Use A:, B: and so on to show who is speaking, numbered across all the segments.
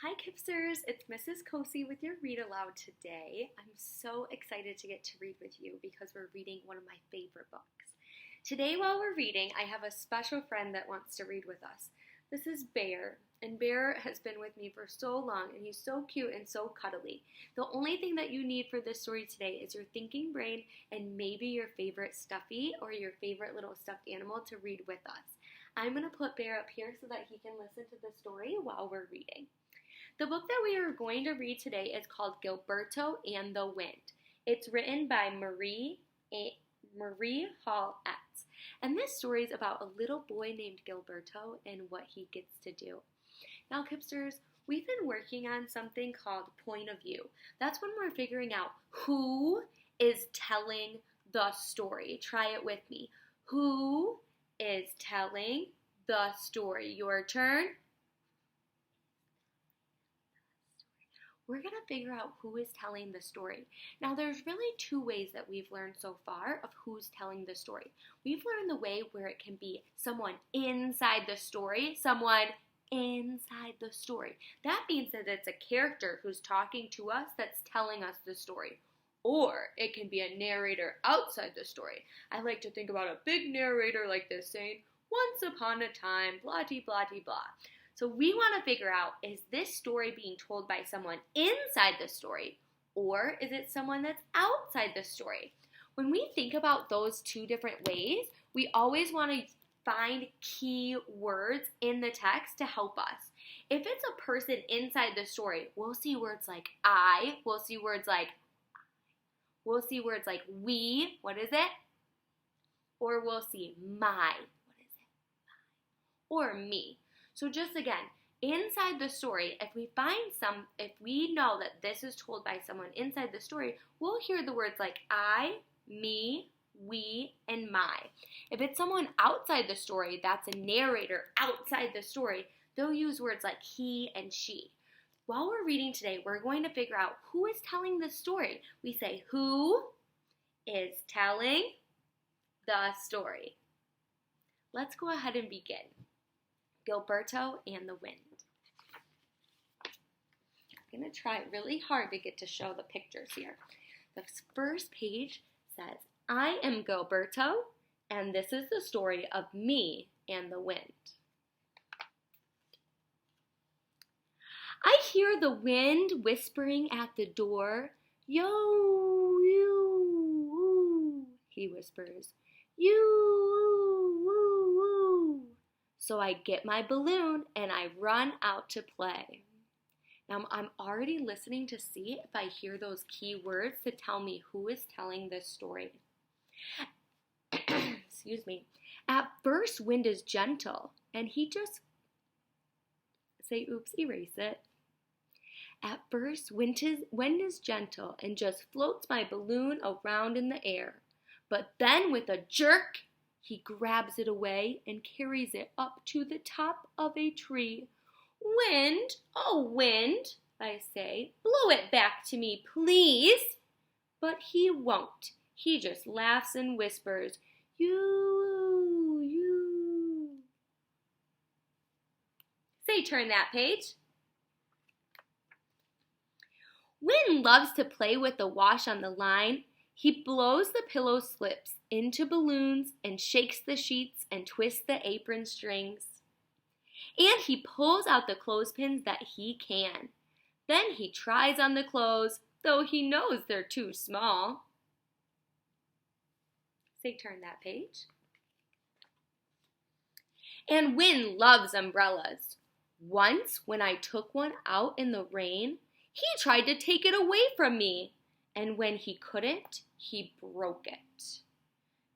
A: Hi Kipsters, it's Mrs. Kosi with your Read Aloud today. I'm so excited to get to read with you because we're reading one of my favorite books. Today while we're reading, I have a special friend that wants to read with us. This is Bear, and Bear has been with me for so long, and he's so cute and so cuddly. The only thing that you need for this story today is your thinking brain and maybe your favorite stuffy or your favorite little stuffed animal to read with us. I'm going to put Bear up here so that he can listen to the story while we're reading. The book that we are going to read today is called Gilberto and the Wind. It's written by Marie Hall Etz. And this story is about a little boy named Gilberto and what he gets to do. Now, Kipsters, we've been working on something called point of view. That's when we're figuring out who is telling the story. Try it with me. Who is telling the story? Your turn. We're going to figure out who is telling the story. Now, there's really two ways that we've learned so far of who's telling the story. We've learned the way where it can be someone inside the story, someone inside the story. That means that it's a character who's talking to us that's telling us the story. Or it can be a narrator outside the story. I like to think about a big narrator like this saying, "Once upon a time, blah-de-blah-de-blah." So we want to figure out, is this story being told by someone inside the story, or is it someone that's outside the story? When we think about those two different ways, we always want to find key words in the text to help us. If it's a person inside the story, we'll see words like I, we'll see words like we, what is it? Or we'll see my, what is it? My. Or me. So just again, inside the story, if we know that this is told by someone inside the story, we'll hear the words like I, me, we, and my. If it's someone outside the story, that's a narrator outside the story, they'll use words like he and she. While we're reading today, we're going to figure out who is telling the story. We say, who is telling the story? Let's go ahead and begin. Gilberto and the Wind. I'm going to try really hard to get to show the pictures here. The first page says, I am Gilberto, and this is the story of me and the wind. I hear the wind whispering at the door. Yo, you, woo, he whispers. You, woo, woo. So I get my balloon and I run out to play. Now I'm already listening to see if I hear those key words to tell me who is telling this story. Excuse me. At first, Wind is gentle, and he just say, oops, erase it. At first, Wind is gentle and just floats my balloon around in the air. But then with a jerk, he grabs it away and carries it up to the top of a tree. Wind, oh wind, I say, blow it back to me, please. But he won't. He just laughs and whispers, you. Say, turn that page. Wind loves to play with the wash on the line. He blows the pillow slips into balloons and shakes the sheets and twists the apron strings. And he pulls out the clothespins that he can. Then he tries on the clothes, though he knows they're too small. Say, turn that page. And Wind loves umbrellas. Once, when I took one out in the rain, he tried to take it away from me. And when he couldn't, he broke it.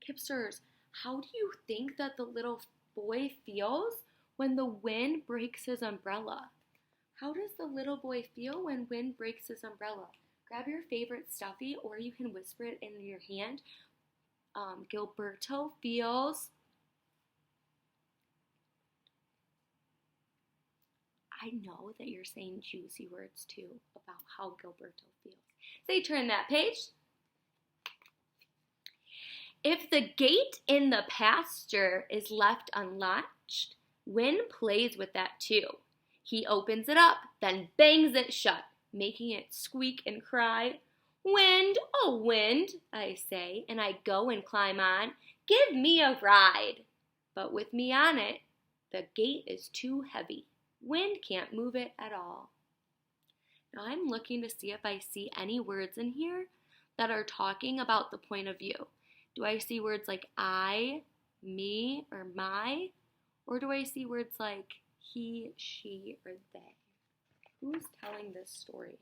A: Kipsters, how do you think that the little boy feels when the wind breaks his umbrella? How does the little boy feel when wind breaks his umbrella? Grab your favorite stuffy, or you can whisper it in your hand. Gilberto feels. I know that you're saying juicy words too about how Gilberto feels. Say, turn that page. If the gate in the pasture is left unlatched, Wind plays with that too. He opens it up, then bangs it shut, making it squeak and cry. Wind, oh wind, I say, and I go and climb on. Give me a ride. But with me on it, the gate is too heavy. Wind can't move it at all. Now I'm looking to see if I see any words in here that are talking about the point of view. Do I see words like I, me, or my? Or do I see words like he, she, or they? Who's telling this story?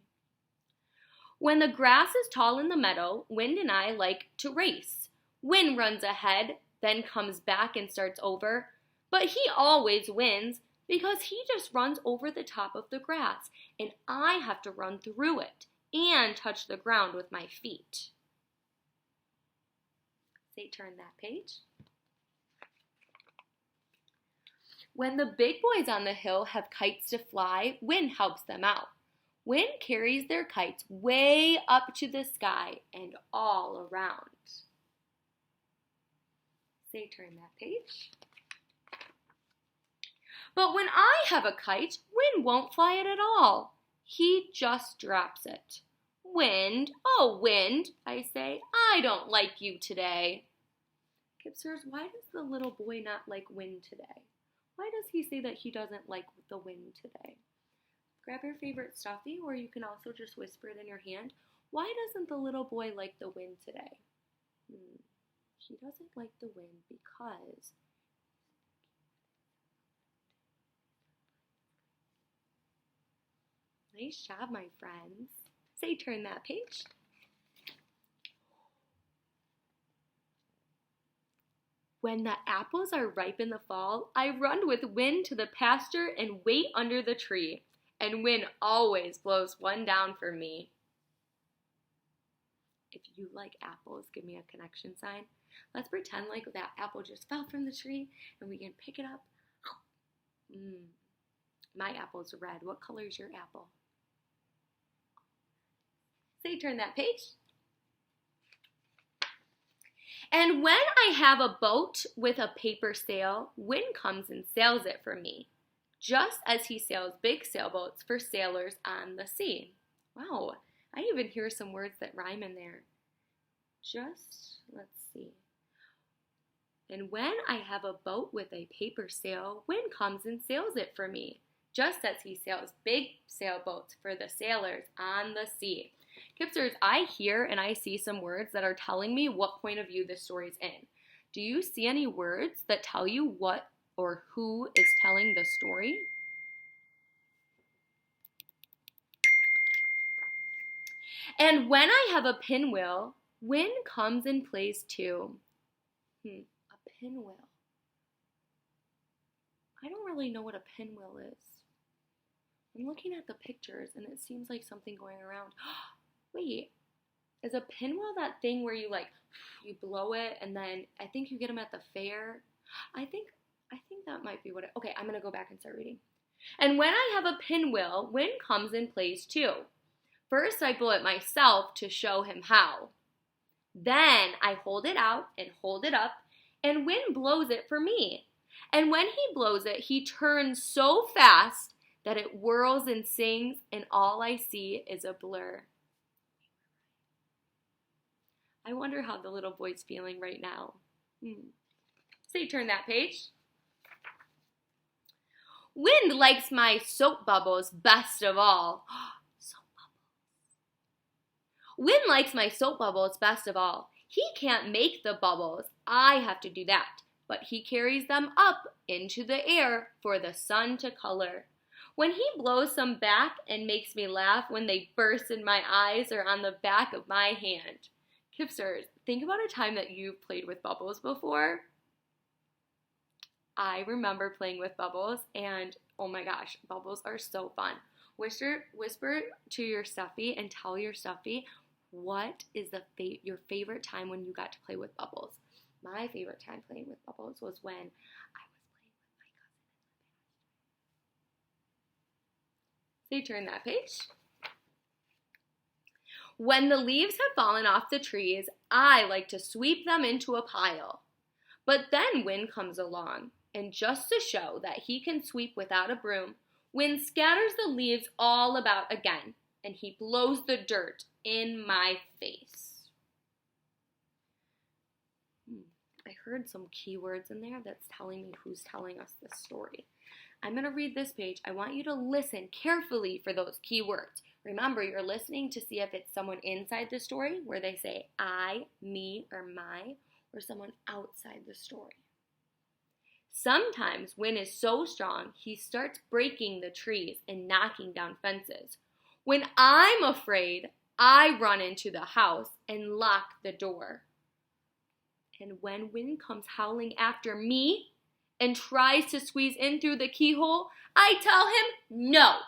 A: When the grass is tall in the meadow, Wind and I like to race. Wind runs ahead, then comes back and starts over. But he always wins because he just runs over the top of the grass, and I have to run through it and touch the ground with my feet. Say, turn that page. When the big boys on the hill have kites to fly, Wind helps them out. Wind carries their kites way up to the sky and all around. Say, turn that page. But when I have a kite, Wind won't fly it at all. He just drops it. Wind, oh Wind, I say, I don't like you today. Kipsters, why does the little boy not like Wind today? Why does he say that he doesn't like the wind today? Grab your favorite stuffy, or you can also just whisper it in your hand. Why doesn't the little boy like the wind today? He doesn't like the wind because nice job, my friends. Say, turn that page. When the apples are ripe in the fall, I run with Wind to the pasture and wait under the tree. And Wind always blows one down for me. If you like apples, give me a connection sign. Let's pretend like that apple just fell from the tree and we can pick it up. My apple's red. What color is your apple? Say, turn that page. And when I have a boat with a paper sail, Wind comes and sails it for me, just as he sails big sailboats for sailors on the sea. Wow, I even hear some words that rhyme in there. Let's see. And when I have a boat with a paper sail, Wind comes and sails it for me, just as he sails big sailboats for the sailors on the sea. Kipsters, I hear and I see some words that are telling me what point of view this story's in. Do you see any words that tell you what or who is telling the story? And when I have a pinwheel, Wind comes and plays too. A pinwheel. I don't really know what a pinwheel is. I'm looking at the pictures and it seems like something going around. Wait, is a pinwheel that thing where you blow it and then I think you get them at the fair? I think that might be what it, okay, I'm going to go back and start reading. And when I have a pinwheel, Wind comes and plays too. First I blow it myself to show him how. Then I hold it out and hold it up and Wind blows it for me. And when he blows it, he turns so fast that it whirls and sings and all I see is a blur. I wonder how the little boy's feeling right now. Say, turn that page. Wind likes my soap bubbles best of all. Soap bubbles. Wind likes my soap bubbles best of all. He can't make the bubbles. I have to do that. But he carries them up into the air for the sun to color. When he blows some back and makes me laugh when they burst in my eyes or on the back of my hand. Kipsters, think about a time that you've played with bubbles before. I remember playing with bubbles and oh my gosh, bubbles are so fun. Whisper to your stuffy and tell your stuffy what is your favorite time when you got to play with bubbles. My favorite time playing with bubbles was when I was playing with my cousin. Say, turn that page. When the leaves have fallen off the trees, I like to sweep them into a pile. But then Wind comes along, and just to show that he can sweep without a broom, Wind scatters the leaves all about again, and he blows the dirt in my face. I heard some keywords in there that's telling me who's telling us this story. I'm going to read this page. I want you to listen carefully for those keywords. Remember, you're listening to see if it's someone inside the story where they say I, me, or my, or someone outside the story. Sometimes wind is so strong, he starts breaking the trees and knocking down fences. When I'm afraid, I run into the house and lock the door. And when wind comes howling after me and tries to squeeze in through the keyhole, I tell him no.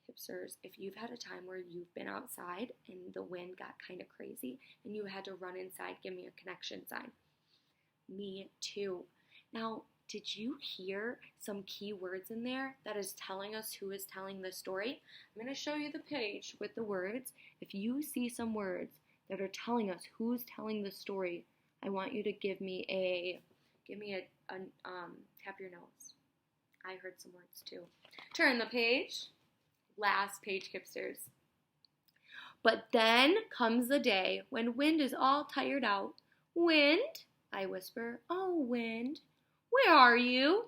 A: Hipsters, if you've had a time where you've been outside and the wind got kind of crazy and you had to run inside, give me a connection sign. Me too. Now, did you hear some key words in there that is telling us who is telling the story? I'm going to show you the page with the words. If you see some words that are telling us who's telling the story, I want you to give me a tap your nose. I heard some words too. Turn the page. Last page, Hipsters. But then comes the day when Wind is all tired out. Wind, I whisper. Oh, Wind, where are you?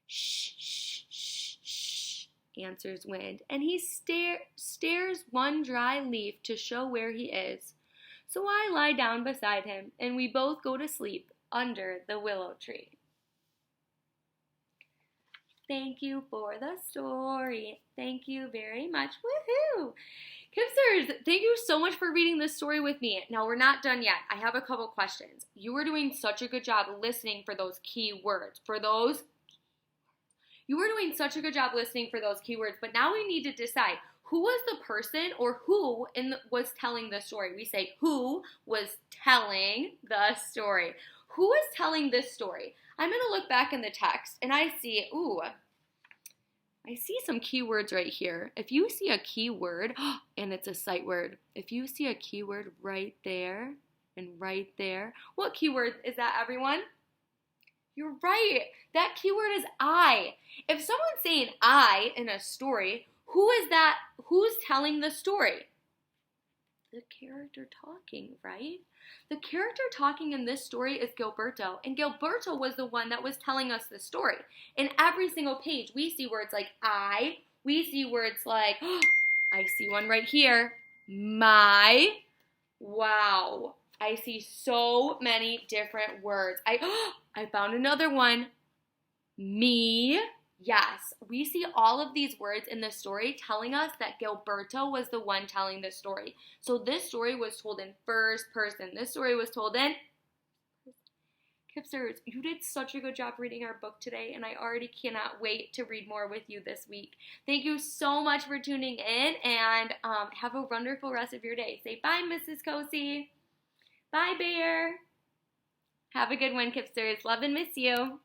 A: Shh, shh, shh, shh, answers Wind, and he stares one dry leaf to show where he is. So I lie down beside him, and we both go to sleep under the willow tree. Thank you for the story. Thank you very much. Woohoo! Hipsters, thank you so much for reading this story with me. Now, we're not done yet. I have a couple questions. You were doing such a good job listening for those key words. You were doing such a good job listening for those keywords, but now we need to decide who was the person or who was telling the story. We say, who was telling the story? Who is telling this story? I'm going to look back in the text, and I see some keywords right here. If you see a keyword, and it's a sight word, if you see a keyword right there and right there, what keyword is that, everyone? You're right. That keyword is I. If someone's saying I in a story, who is that? Who's telling the story? The character talking, right? The character talking in this story is Gilberto, and Gilberto was the one that was telling us the story. In every single page, we see words like I, we see words like, I see one right here, my, wow. I see so many different words. I found another one, me. Yes, we see all of these words in the story telling us that Gilberto was the one telling the story. So this story was told in first person. This story was told in Hipsters, you did such a good job reading our book today, and I already cannot wait to read more with you this week. Thank you so much for tuning in, and have a wonderful rest of your day. Say bye, Mrs. Cozy. Bye, Bear. Have a good one, Hipsters. Love and miss you.